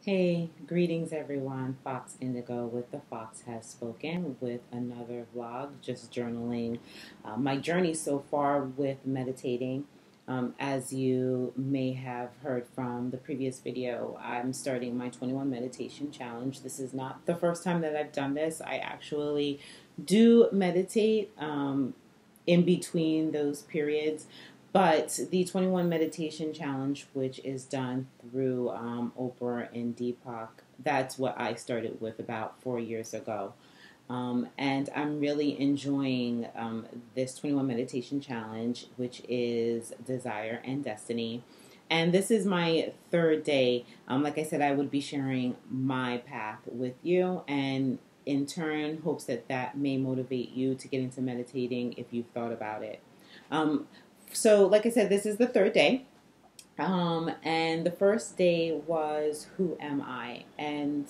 Hey, greetings everyone. Fox Indigo with The Fox Has Spoken with another vlog, just journaling my journey so far with meditating. As you may have heard from the previous video, I'm starting my 21 meditation challenge. This is not the first time that I've done this. I actually do meditate in between those periods. But the 21 meditation challenge, which is done through Oprah and Deepak, that's what I started with about 4 years ago. And I'm really enjoying this 21 meditation challenge, which is Desire and Destiny. And this is my third day. Like I said, I would be sharing my path with you, and in turn, hopes that that may motivate you to get into meditating if you've thought about it. So, like I said, this is the third day. And the first day was, who am I? And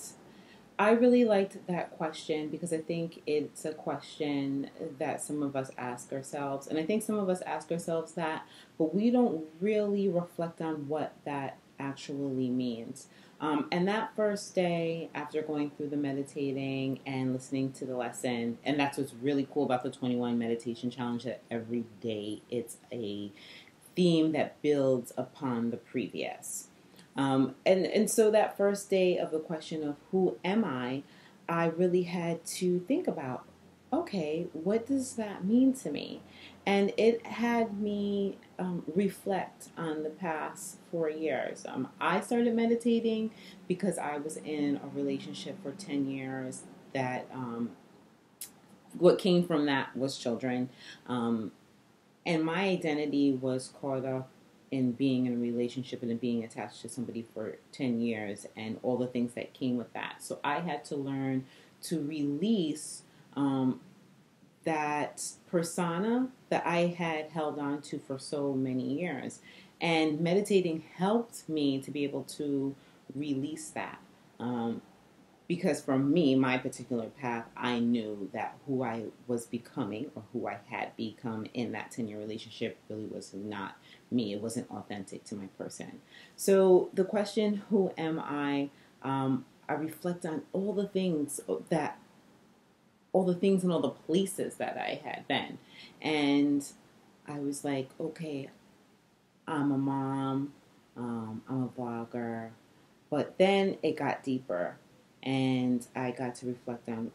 I really liked that question because I think it's a question that some of us ask ourselves. And I think some of us ask ourselves that, but we don't really reflect on what that actually means. And that first day, after going through the meditating and listening to the lesson, and that's what's really cool about the 21 meditation challenge, that every day it's a theme that builds upon the previous. And so that first day of the question of who am I really had to think about, okay, what does that mean to me? And it had me reflect on the past 4 years. I started meditating because I was in a relationship for 10 years that what came from that was children. And my identity was caught up in being in a relationship and in being attached to somebody for 10 years and all the things that came with that. So I had to learn to release that persona that I had held on to for so many years. And meditating helped me to be able to release that. Because for me, my particular path, I knew that who I was becoming or who I had become in that 10-year relationship really was not me. It wasn't authentic to my person. So the question, who am I reflect on all the things and all the places that I had been. And I was like, okay, I'm a mom, I'm a vlogger. But then it got deeper. And I got to reflect on,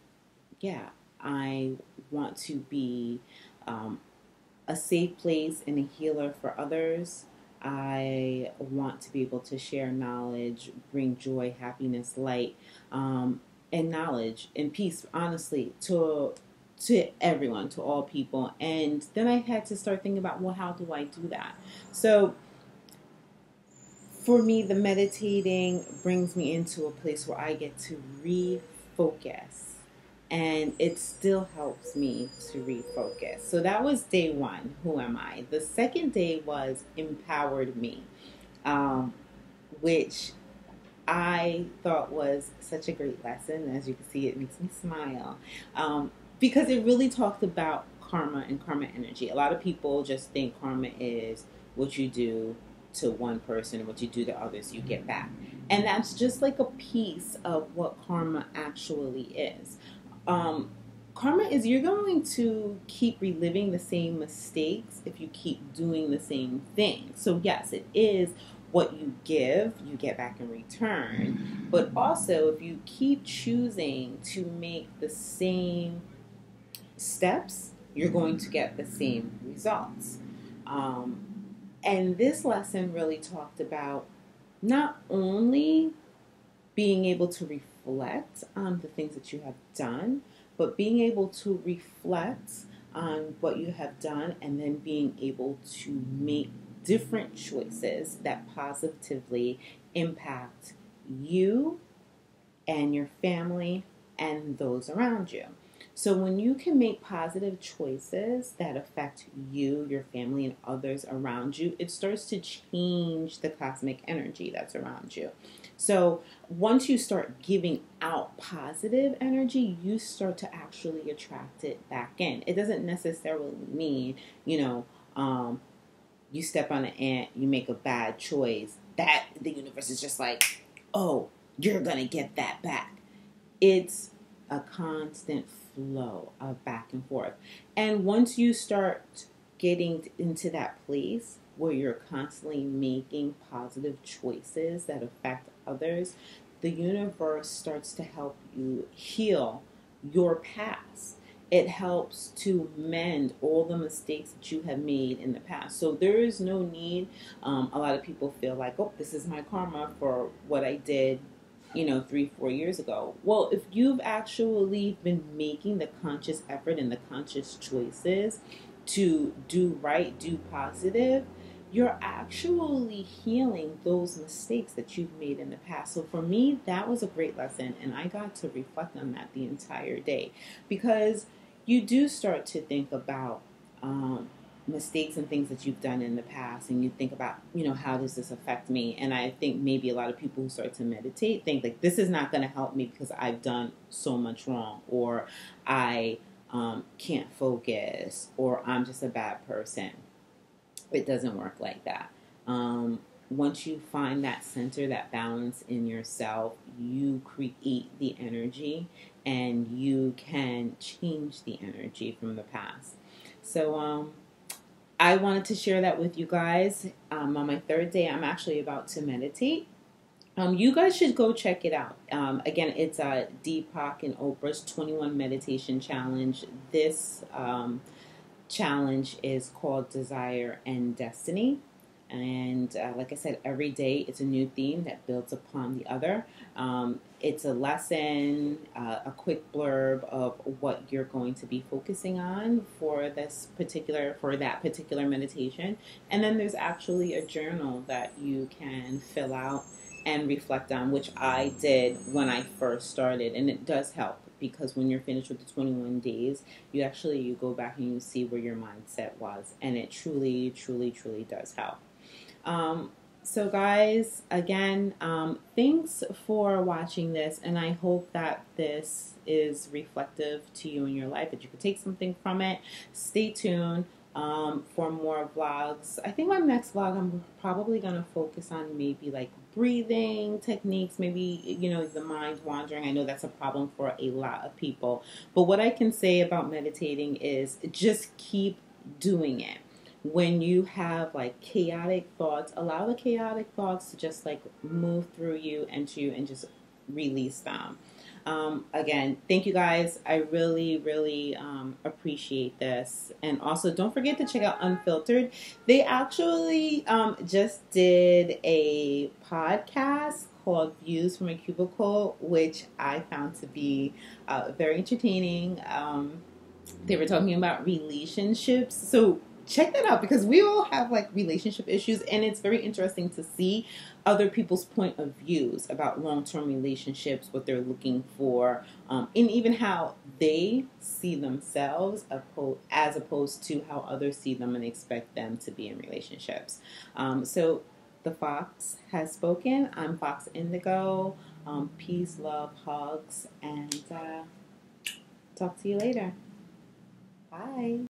yeah, I want to be a safe place and a healer for others. I want to be able to share knowledge, bring joy, happiness, light, and knowledge and peace, honestly, to everyone, to all people. And then I had to start thinking about, well, how do I do that? So for me, the meditating brings me into a place where I get to refocus, and it still helps me to refocus. So that was day one. Who am I? The second day was empowered me, which I thought was such a great lesson. As you can see, it makes me smile because it really talked about karma and karma energy. A lot of people just think karma is what you do to one person and what you do to others you get back, and that's just like a piece of what karma actually is. Karma is, you're going to keep reliving the same mistakes if you keep doing the same thing. So yes, it is what you give, you get back in return. But also, if you keep choosing to make the same steps, you're going to get the same results. And this lesson really talked about not only being able to reflect on the things that you have done, but being able to reflect on what you have done and then being able to make different choices that positively impact you and your family and those around you. So when you can make positive choices that affect you, your family, and others around you, it starts to change the cosmic energy that's around you. So once you start giving out positive energy, you start to actually attract it back in. It doesn't necessarily mean, you step on an ant, you make a bad choice, that the universe is just like, oh, you're going to get that back. It's a constant flow of back and forth. And once you start getting into that place where you're constantly making positive choices that affect others, the universe starts to help you heal your past. It helps to mend all the mistakes that you have made in the past. So there is no need. A lot of people feel like, oh, this is my karma for what I did 3-4 years ago. Well, if you've actually been making the conscious effort and the conscious choices to do right, do positive, you're actually healing those mistakes that you've made in the past. So for me, that was a great lesson, and I got to reflect on that the entire day, because you do start to think about mistakes and things that you've done in the past, and you think about, how does this affect me? And I think maybe a lot of people who start to meditate think like, this is not going to help me because I've done so much wrong, or I can't focus, or I'm just a bad person. It doesn't work like that. Once you find that center, that balance in yourself, you create the energy, and you can change the energy from the past. So I wanted to share that with you guys. On my third day, I'm actually about to meditate. You guys should go check it out. Again, it's Deepak and Oprah's 21 Meditation Challenge. This challenge is called Desire and Destiny. And like I said, every day it's a new theme that builds upon the other. It's a lesson, a quick blurb of what you're going to be focusing on for that particular meditation. And then there's actually a journal that you can fill out and reflect on, which I did when I first started. And it does help, because when you're finished with the 21 days, you go back and you see where your mindset was. And it truly, truly, truly does help. So guys, again, thanks for watching this, and I hope that this is reflective to you in your life, that you could take something from it. Stay tuned for more vlogs. I think my next vlog, I'm probably going to focus on maybe like breathing techniques, maybe, the mind wandering. I know that's a problem for a lot of people, but what I can say about meditating is just keep doing it. When you have like chaotic thoughts, allow the chaotic thoughts to just like move through you and just release them. Again, thank you guys. I really, really appreciate this. And also, don't forget to check out Unfiltered. They actually just did a podcast called Views from a Cubicle, which I found to be very entertaining. They were talking about relationships. So check that out, because we all have like relationship issues, and it's very interesting to see other people's point of views about long-term relationships, what they're looking for, and even how they see themselves as opposed to how others see them and expect them to be in relationships. So the Fox has spoken. I'm Fox Indigo. Peace, love, hugs, and talk to you later. Bye.